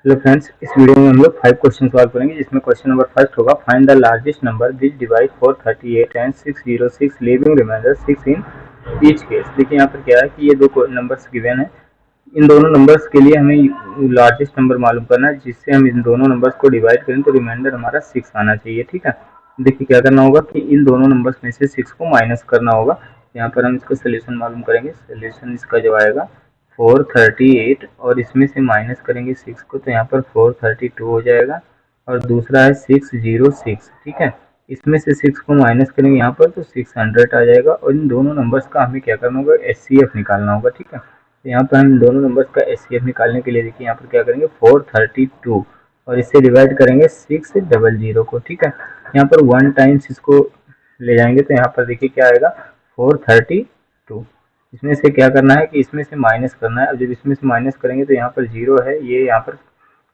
Hello friends, इस video में हम लोग 5 क्वेश्चन सॉल्व करेंगे, जिसमें क्वेश्चन नंबर फर्स्ट होगा find the largest number which divide 438 and 606 leaving remainder 6 in each case. देखिए यहाँ पर क्या है कि ये दो नंबर्स गिवन है। इन दोनों नंबर्स के लिए हमें लार्जेस्ट नंबर मालूम करना है, जिससे हम इन दोनों नंबर्स को डिवाइड करें तो रिमाइंडर हमारा 6 आना चाहिए। ठीक है, देखिए क्या करना होगा कि इन दोनों नंबर्स में से 6 को माइनस करना होगा। यहाँ पर हम इसका सोल्यूशन मालूम करेंगे। सोल्यूशन इसका जो आएगा 438 और इसमें से माइनस करेंगे 6 को, तो यहाँ पर 432 हो जाएगा। और दूसरा है 606। ठीक है, इसमें से 6 को माइनस करेंगे यहाँ पर तो 600 आ जाएगा। और इन दोनों नंबर्स का हमें क्या करना होगा, HCF निकालना होगा। ठीक है, तो यहाँ पर हम दोनों नंबर्स का HCF निकालने के लिए देखिए यहाँ पर क्या करेंगे 432 और इससे डिवाइड करेंगे 600 को। ठीक है, यहाँ पर 1 टाइम्स इसको ले जाएंगे तो यहाँ पर देखिए क्या आएगा 432। इसमें से क्या करना है कि इसमें से माइनस करना है। अब जब इसमें से माइनस करेंगे तो यहाँ पर 0 है, ये यहाँ पर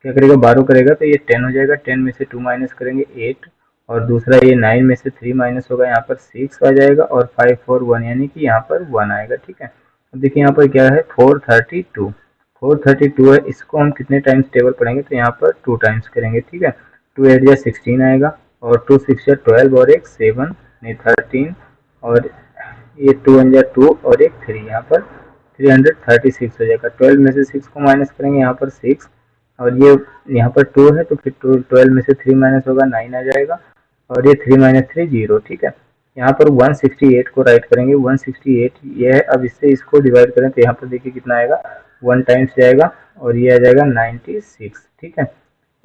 क्या करेगा 12 करेगा तो ये 10 हो जाएगा। 10 में से 2 माइनस करेंगे 8 और दूसरा ये 9 में से 3 माइनस होगा, यहाँ पर 6 आ जाएगा और 5 4 1 यानी कि यहाँ पर 1 आएगा। ठीक है, अब देखिए यहाँ पर क्या है 432 है। इसको हम कितने टाइम्स टेबल पढ़ेंगे तो यहाँ पर 2 टाइम्स करेंगे। ठीक है, 2 8 या 16 आएगा और 2 6 या 12 और एक 7 नहीं 13 और ये 2 1 या 2 और एक 3, यहाँ पर 336 हो जाएगा। 12 में से 6 को माइनस करेंगे यहाँ पर 6 और ये यहाँ पर 2 है तो फिर 12 में से 3 माइनस होगा 9 आ जाएगा और ये 3 माइनस 3 0। ठीक है, यहाँ पर 168 को राइट करेंगे। 168 ये है। अब इससे इसको डिवाइड करें तो यहाँ पर देखिए कितना आएगा 1 टाइम्स जाएगा और ये आ जाएगा 96। ठीक है,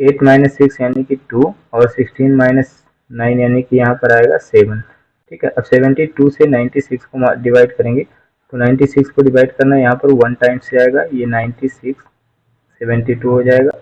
8 माइनस 6 यानी कि 2 और 16 माइनस 9 यानी कि यहाँ पर आएगा 7। ठीक है, अब 72 से 96 को डिवाइड करेंगे तो 96 को डिवाइड करना है, यहाँ पर 1 टाइम्स से आएगा, ये 96 72 हो जाएगा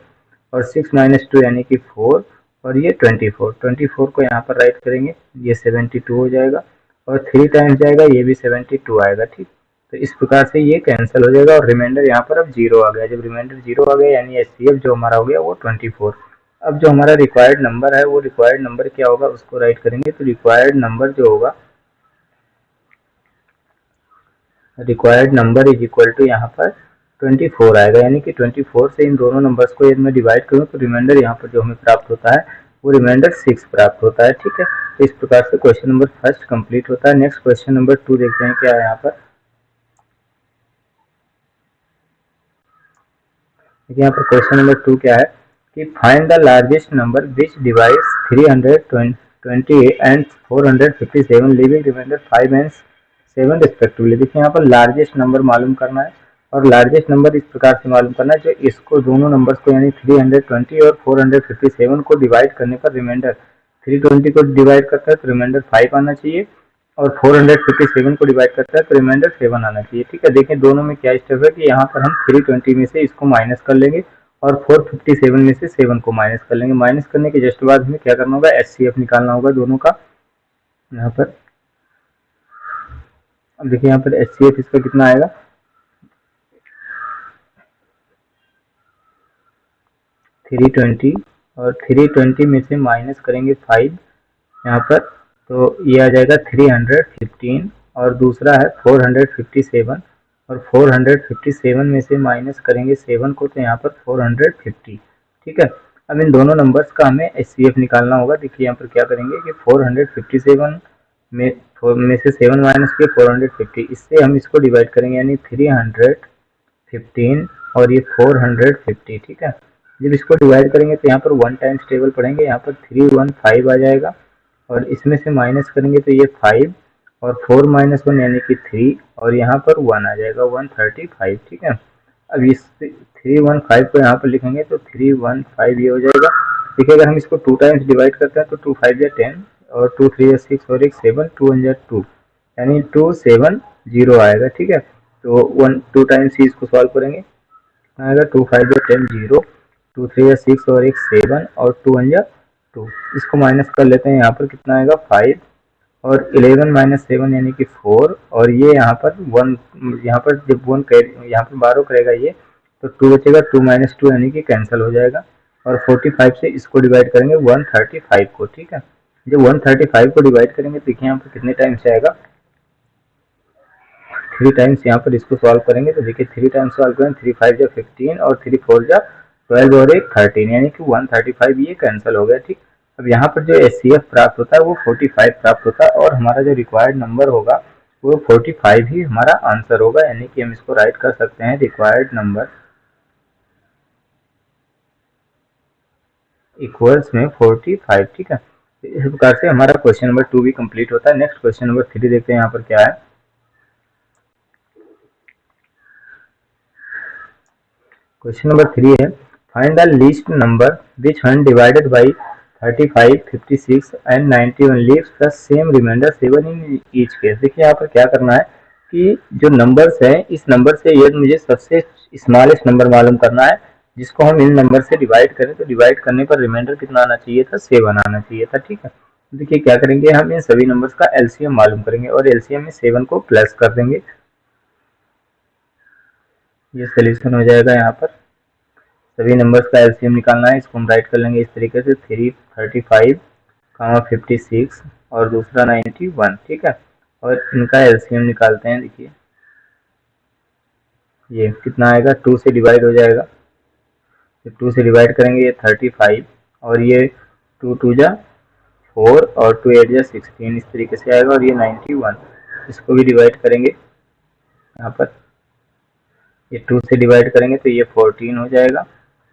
और 6 माइनस 2 यानी कि 4 और ये 24 को यहाँ पर राइट करेंगे, ये 72 हो जाएगा और 3 टाइम्स जाएगा, ये भी 72 आएगा। ठीक, तो इस प्रकार से ये कैंसिल हो जाएगा और रिमाइंडर यहाँ पर अब 0 आ गया। जब रिमाइंडर 0 आ गया यानी HCF जो हमारा हो गया वो 24। अब जो हमारा रिक्वायर्ड नंबर है वो रिक्वायर्ड नंबर क्या होगा उसको राइट करेंगे। तो रिक्वायर्ड नंबर जो होगा, required number is equal to यहाँ पर 24 आएगा। यानी कि 24 से इन दोनों नंबर्स को यदि मैं डिवाइड करूँ तो रिमाइंडर यहाँ पर जो हमें प्राप्त होता है वो रिमाइंडर 6 प्राप्त होता है। ठीक है, तो इस प्रकार से क्वेश्चन नंबर फर्स्ट कंप्लीट होता है। नेक्स्ट क्वेश्चन नंबर 2 देखते हैं क्या है यहाँ पर। यहाँ पर क्वेश्चन नंबर 2 क्या है कि find the largest number which divides 320 and 457 leaving remainder 5 and 7 respectively. देखिए यहाँ पर लार्जेस्ट नंबर मालूम करना है और लार्जेस्ट नंबर इस प्रकार से मालूम करना है जो इसको दोनों नंबर्स को यानी 320 और 457 को डिवाइड करने पर रिमाइंडर 320 को डिवाइड करता है तो रिमाइंडर 5 आना चाहिए और 457 को डिवाइड करता है तो रिमाइंडर 7 आना चाहिए। ठीक है, देखिए दोनों में क्या स्टेप है कि यहाँ पर हम 320 में से इसको माइनस कर लेंगे और 457 में से 7 को माइनस कर लेंगे। माइनस करने के जस्ट बाद हमें क्या करना होगा, HCF निकालना होगा दोनों का। यहाँ पर अब देखिए यहाँ पर HCF इसका कितना आएगा 320 और 320 में से माइनस करेंगे 5 यहाँ पर तो ये आ जाएगा 315 और दूसरा है 457 और 457 में से माइनस करेंगे 7 को तो यहाँ पर 450। ठीक है, अब इन दोनों नंबर्स का हमें HCF निकालना होगा। देखिए यहाँ पर क्या करेंगे कि 457 में से 7 माइनस किए 450, इससे हम इसको डिवाइड करेंगे यानी 315 और ये 450। ठीक है, जब इसको डिवाइड करेंगे तो यहाँ पर 1 टाइम्स टेबल पढ़ेंगे, यहाँ पर 315 आ जाएगा और इसमें से माइनस करेंगे तो ये 5 और 4 माइनस 1 यानी कि 3 और यहाँ पर 1 आ जाएगा 135। ठीक है, अब इस 315 को यहाँ पर लिखेंगे तो 315 ये हो जाएगा। देखिए अगर हम इसको 2 टाइम्स डिवाइड करते हैं तो 2 5 या 10 और 2 3 या 6 और एक 7 2 1 या 2 यानी 270 आएगा। ठीक है, तो 2 टाइम्स ही इसको सॉल्व करेंगे, आएगा 2 5 या 10 0 2 3 या 6 और एक 7 और 2 1 या 2। इसको माइनस कर लेते हैं, यहाँ पर कितना आएगा 5 और 11 माइनस 7 यानी कि 4 और ये यहाँ पर 1, यहाँ पर जब 1 यहाँ पर 12 करेगा ये तो 2 बचेगा, 2 माइनस 2 यानी कि कैंसिल हो जाएगा और 45 से इसको डिवाइड करेंगे 135 को। ठीक है, जब 135 को डिवाइड करेंगे देखिए यहाँ पर कितने टाइम्स आएगा 3 टाइम्स। यहाँ पर इसको सॉल्व करेंगे तो देखिए 3 टाइम्स सॉल्व करें 3 5 जा 15 और 3 4 जा 12 और एक 13, यानी कि 135 ये कैंसिल हो गया। ठीक, अब यहाँ पर जो HCF प्राप्त होता है वो 45 प्राप्त होता है, और हमारा जो रिक्वायर्ड नंबर होगा वो 45 ही हमारा आंसर होगा, यानी कि हम इसको राइट कर सकते हैं रिक्वायर्ड नंबर इक्वल्स में 45। ठीक है, इस प्रकार से हमारा क्वेश्चन नंबर 2 भी कंप्लीट होता है। नेक्स्ट क्वेश्चन नंबर 3 देखते हैं यहाँ पर क्या है। क्वेश्चन नंबर 3 है, find the least number which when divided by 35, 56 and 91 leaves the same remainder 7 in each case। देखिए यहाँ पर क्या करना है कि जो नंबर्स है इस नंबर से ये मुझे सबसे स्मॉलेस्ट नंबर मालूम करना है, जिसको हम इन नंबर से डिवाइड करें तो डिवाइड करने पर रिमाइंडर कितना आना चाहिए था, 7 आना चाहिए था। ठीक है, देखिए क्या करेंगे, हम इन सभी नंबर्स का एलसीएम मालूम करेंगे और एलसीएम में 7 को प्लस कर देंगे। ये सोल्यूशन हो जाएगा। यहाँ पर सभी नंबर्स का एलसीएम निकालना है, इसको हम राइट कर लेंगे इस तरीके से 335, 56 और दूसरा 91। ठीक है, और इनका एलसीएम निकालते हैं। देखिए ये कितना आएगा, 2 से डिवाइड हो जाएगा, तो 2 से डिवाइड करेंगे ये 35 और ये 2 2 जा 4 और 2 8 जा 16 इस तरीके से आएगा, और ये 91 इसको भी डिवाइड करेंगे। यहाँ पर ये 2 से डिवाइड करेंगे तो ये 14 हो जाएगा,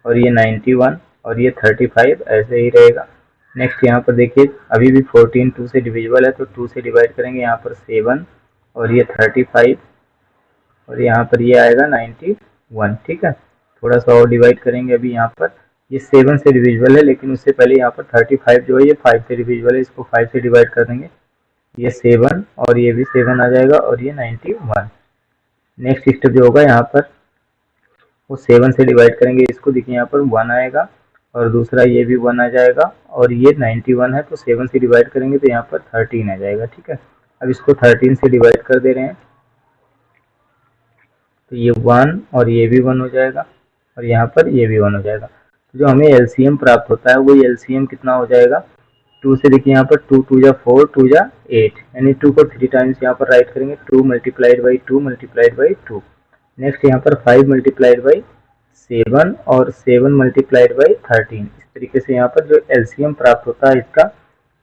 और ये 91 और ये 35 ऐसे ही रहेगा। नेक्स्ट यहाँ पर देखिए अभी भी 14 2 से डिविजिबल है, तो 2 से डिवाइड करेंगे यहाँ पर 7 और ये 35 और यहाँ पर ये आएगा 91। ठीक है, थोड़ा सा और डिवाइड करेंगे। अभी यहाँ पर ये 7 से डिविजिबल है, लेकिन उससे पहले यहाँ पर 35 जो है ये 5 से डिविजिबल है, इसको 5 से डिवाइड कर देंगे, ये 7 और ये भी 7 आ जाएगा और ये 91। नेक्स्ट स्टेप जो होगा यहाँ पर वो 7 से डिवाइड करेंगे इसको, देखिए यहाँ पर 1 आएगा और दूसरा ये भी 1 आ जाएगा, और ये 91 है तो 7 से डिवाइड करेंगे तो यहाँ पर 13 आ जाएगा। ठीक है, अब इसको 13 से डिवाइड कर दे रहे हैं, तो ये 1 और ये भी 1 हो जाएगा और यहाँ पर ये भी 1 हो जाएगा। तो जो हमें एलसीएम प्राप्त होता है वो एलसीएम कितना हो जाएगा, 2 से देखिए यहाँ पर 2 2 जा 4 2 जा 8, यानी 2 को 3 टाइम्स यहाँ पर राइट करेंगे, 2 multiplied by 2 multiplied by 2। Next यहाँ पर 5 मल्टीप्लाइड बाई 7 और 7 मल्टीप्लाइड बाई 13। इस तरीके से यहाँ पर जो एलसीएम प्राप्त होता है इसका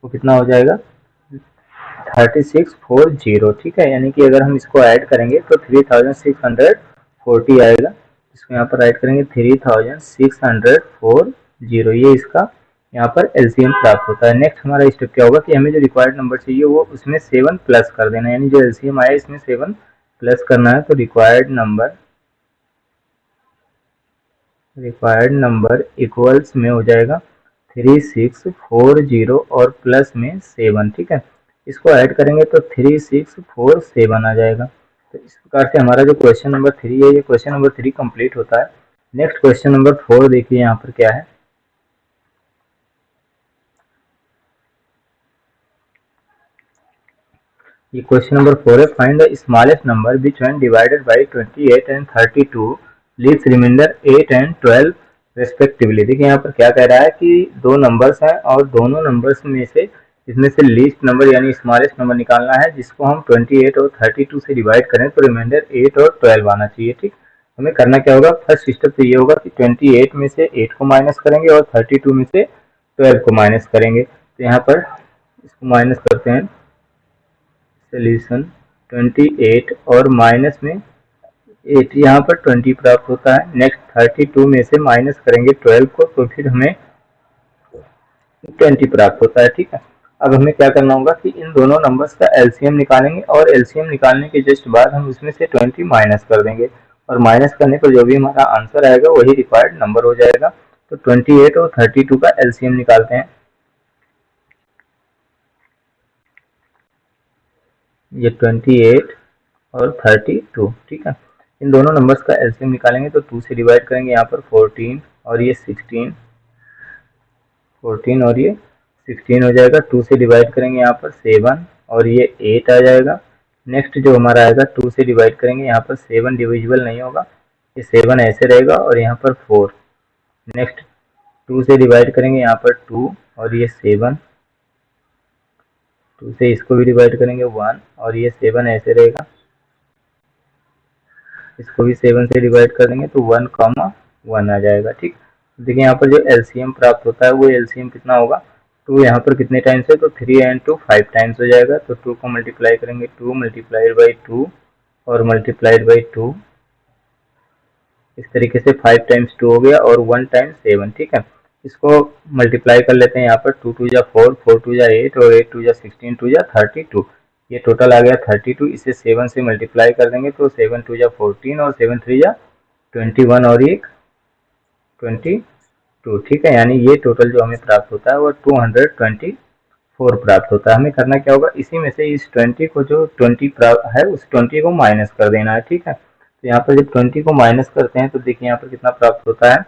वो कितना हो जाएगा, 3640। ठीक है, यानी कि अगर हम इसको ऐड करेंगे तो 3640 आएगा। इसको यहाँ पर ऐड करेंगे 3640, ये इसका यहाँ पर एलसीएम प्राप्त होता है। नेक्स्ट हमारा स्टेप क्या होगा कि हमें जो रिक्वायर्ड नंबर चाहिए वो उसमें 7 प्लस कर देना है, यानी जो एलसीएम आया इसमें 7 प्लस करना है। तो रिक्वायर्ड नंबर इक्वल्स में हो जाएगा 3640 और प्लस में 7। ठीक है, इसको ऐड करेंगे तो 3647 आ जाएगा। तो इस प्रकार से हमारा जो क्वेश्चन नंबर 3 है ये क्वेश्चन नंबर 3 कंप्लीट होता है। नेक्स्ट क्वेश्चन नंबर 4 देखिए यहाँ पर क्या है। ये क्वेश्चन नंबर 4 है, find the smallest number which when divided by 28 and 32 leaves remainder 8 and 12 respectively. देखिए यहाँ पर क्या कह रहा है कि दो नंबर्स हैं और दोनों नंबर्स में से इसमें से लीस्ट नंबर यानी स्मॉलेस्ट नंबर निकालना है, जिसको हम 28 और 32 से डिवाइड करें तो रिमाइंडर 8 और 12 आना चाहिए। ठीक, हमें करना क्या होगा, फर्स्ट स्टेप तो ये होगा कि 28 में से 8 को माइनस करेंगे और 32 में से 12 को माइनस करेंगे। तो यहाँ पर इसको माइनस करते हैं, सोल्यूशन 28 और माइनस में 8, यहाँ पर 20 प्राप्त होता है। नेक्स्ट 32 में से माइनस करेंगे 12 को तो फिर हमें 20 प्राप्त होता है। ठीक है, अब हमें क्या करना होगा कि इन दोनों नंबर्स का एलसीएम निकालेंगे और एलसीएम निकालने के जस्ट बाद हम उसमें से 20 माइनस कर देंगे, और माइनस करने पर जो भी हमारा आंसर आएगा वही रिक्वायर्ड नंबर हो जाएगा। तो 28 और 32 का एलसीएम निकालते हैं। ये 28 और 32। ठीक है, इन दोनों नंबर्स का एलसीएम निकालेंगे तो 2 से डिवाइड करेंगे यहाँ पर 14 और ये 16, 14 और ये 16 हो जाएगा। 2 से डिवाइड करेंगे यहाँ पर 7 और ये 8 आ जाएगा। नेक्स्ट जो हमारा आएगा 2 से डिवाइड करेंगे, यहाँ पर 7 डिविजिबल नहीं होगा, ये 7 ऐसे रहेगा और यहाँ पर 4। नेक्स्ट 2 से डिवाइड करेंगे यहाँ पर 2 और ये 7, 2 से इसको भी डिवाइड करेंगे 1 और ये 7 ऐसे रहेगा, इसको भी 7 से डिवाइड कर देंगे तो 1, 1 आ जाएगा। ठीक, देखिए यहाँ पर जो एलसीएम प्राप्त होता है वो एलसीएम कितना होगा, 2 यहाँ पर कितने टाइम्स है, तो 3 एंड 2 5 टाइम्स हो जाएगा। तो 2 को मल्टीप्लाई करेंगे 2 मल्टीप्लाइड बाई 2 और मल्टीप्लाइड बाई 2, इस तरीके से 5 टाइम्स 2 हो गया और 1 टाइम्स 7। ठीक है, इसको मल्टीप्लाई कर लेते हैं यहाँ पर, 2 2 जा 4, 4 2 जा 8 और 8 2 जा 16, 2 जा 32, ये टोटल आ गया 32। इसे 7 से मल्टीप्लाई कर देंगे तो 7 2 जा 14 और 7 3 जा 21 और एक 22। ठीक है, यानी ये टोटल जो हमें प्राप्त होता है वो 224 प्राप्त होता है। हमें करना क्या होगा, इसी में से इस 20 को, जो 20 प्राप्त है उस 20 को माइनस कर देना है। ठीक है, तो यहाँ पर जब 20 को माइनस करते हैं तो देखिए यहाँ पर कितना प्राप्त होता है,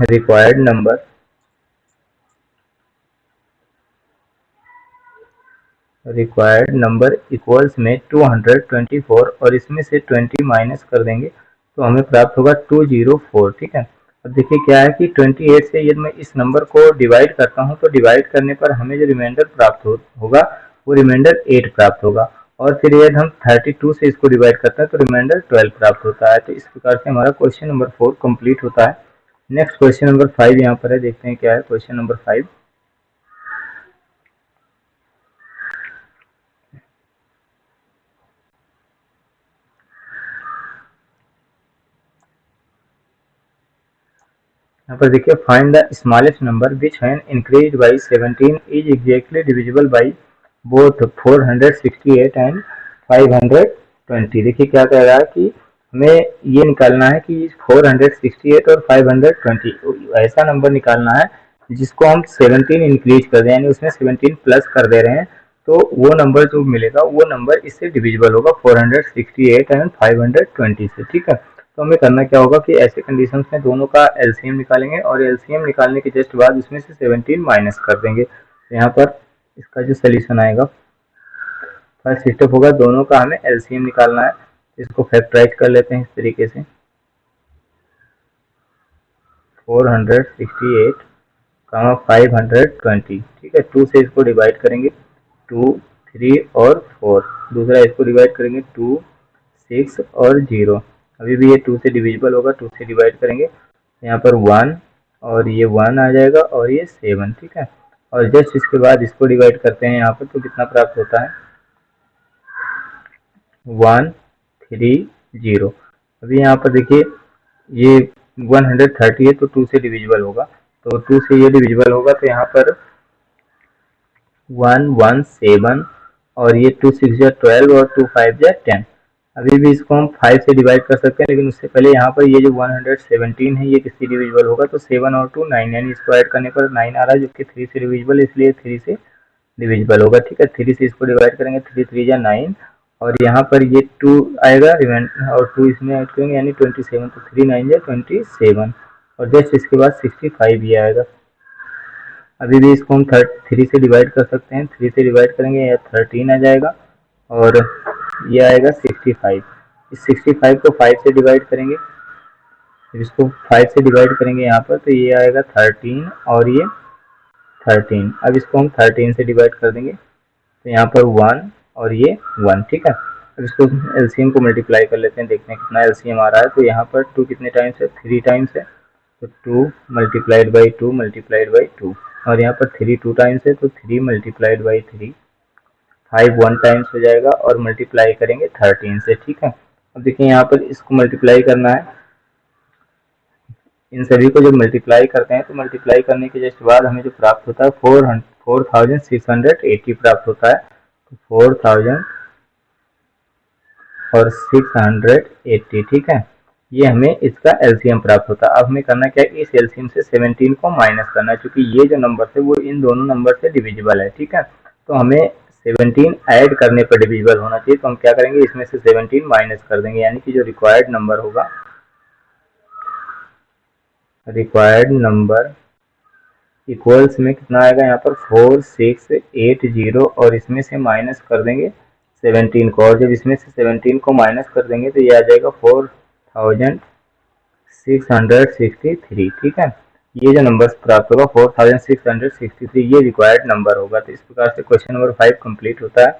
रिक्वायर्ड नंबर इक्वल्स में 224 और इसमें से 20 माइनस कर देंगे तो हमें प्राप्त होगा 204। ठीक है, अब देखिए क्या है कि 28 से यदि मैं इस नंबर को डिवाइड करता हूँ तो डिवाइड करने पर हमें जो रिमाइंडर प्राप्त होगा वो रिमाइंडर 8 प्राप्त होगा, और फिर यदि हम 32 से इसको डिवाइड करते हैं तो रिमाइंडर 12 प्राप्त होता है। तो इस प्रकार से हमारा क्वेश्चन नंबर 4 कंप्लीट होता है। नेक्स्ट क्वेश्चन नंबर 5 यहाँ पर है, देखते हैं क्या है क्वेश्चन नंबर 5। यहाँ पर देखिए, find the smallest number which when increased by 17 is exactly divisible by both 468 and 520। देखिए क्या कह रहा है कि हमें ये निकालना है कि 468 और 520 ऐसा नंबर निकालना है जिसको हम 17 इंक्रीज कर दें, यानी उसमें 17 प्लस कर दे रहे हैं, तो वो नंबर जो मिलेगा वो नंबर इससे डिविजिबल होगा 468 एंड 520 से। ठीक है, तो हमें करना क्या होगा कि ऐसे कंडीशंस में दोनों का एलसीएम निकालेंगे और एलसीएम निकालने के जस्ट बाद उसमें से 17 माइनस कर देंगे। तो यहाँ पर इसका जो सोल्यूशन आएगा, फर्स्ट स्टेप होगा दोनों का हमें एलसीएम निकालना है। इसको फैक्टराइज कर लेते हैं इस तरीके से, 468 520। ठीक है, 2 से इसको डिवाइड करेंगे 2 3 और 4, दूसरा इसको डिवाइड करेंगे 2 6 और 0। अभी भी ये 2 से डिविजिबल होगा, 2 से डिवाइड करेंगे यहाँ पर 1 और ये 1 आ जाएगा और ये 7। ठीक है, और जस्ट इसके बाद इसको डिवाइड करते हैं यहाँ पर तो कितना प्राप्त होता है, 130। अभी यहाँ पर देखिए ये 130 है तो 2 से डिविजिबल होगा, तो 2 से ये डिविजिबल होगा तो यहाँ पर 117 और ये 2 6 जा 12 और 2 5 जा 10। अभी भी इसको हम 5 से डिवाइड कर सकते हैं, लेकिन उससे पहले यहाँ पर ये जो 117 है ये किससे डिविजिबल होगा, तो 7 और 2 9, यानी इसको ऐड करने पर 9 आ रहा है जो कि 3 से डिविजिबल है, इसलिए 3 से डिविजिबल होगा। ठीक है, 3 से इसको डिवाइड करेंगे, 3 3 जा 9 और यहाँ पर ये 2 आएगा और 2 इसमें ऐड करेंगे यानी 27, तो 3 9 जा 27 और जस्ट इसके बाद 65 ये आएगा। अभी भी इसको हम 3 से डिवाइड कर सकते हैं, 3 से डिवाइड करेंगे या 13 आ जाएगा और ये आएगा 65। इस 65 को 5 से डिवाइड करेंगे, इसको 5 से डिवाइड करेंगे यहाँ पर तो ये आएगा 13 और ये 13। अब इसको हम 13 से डिवाइड कर देंगे तो यहाँ पर 1 और ये 1। ठीक है, अब इसको एलसीएम को मल्टीप्लाई कर लेते हैं, देखते हैं कितना एलसीएम आ रहा है। तो यहाँ पर 2 कितने टाइम्स है, 3 टाइम्स है, तो 2 मल्टीप्लाइड बाई 2 मल्टीप्लाइड बाई 2 और यहाँ पर 3 2 टाइम्स है तो 3 मल्टीप्लाइड बाई 3, 5 1 टाइम्स हो जाएगा और मल्टीप्लाई करेंगे 13 से। ठीक है, अब देखिए यहाँ पर इसको मल्टीप्लाई करना है, इन सभी को जब मल्टीप्लाई करते हैं तो मल्टीप्लाई करने के जस्ट बाद हमें जो प्राप्त होता है 4680 प्राप्त होता है। तो 4000 और 680। ठीक है, ये हमें इसका एलसीएम प्राप्त होता है। अब हमें करना क्या है, इस एलसीएम से 17 को माइनस करना है, क्योंकि ये जो नंबर है वो इन दोनों नंबर से डिविजिबल है। ठीक है, तो हमें 17 ऐड करने पर डिविजिबल होना चाहिए, तो हम क्या करेंगे, इसमें से 17 माइनस कर देंगे, यानी कि जो रिक्वायर्ड नंबर होगा, रिक्वायर्ड नंबर इक्वल्स में कितना आएगा यहाँ पर 4680 और इसमें से माइनस कर देंगे 17 को, और जब इसमें से 17 को माइनस कर देंगे तो ये आ जाएगा 4663। ठीक है, ये जो नंबर प्राप्त होगा 4663 ये रिक्वायर्ड नंबर होगा। तो इस प्रकार से क्वेश्चन नंबर 5 कंप्लीट होता है।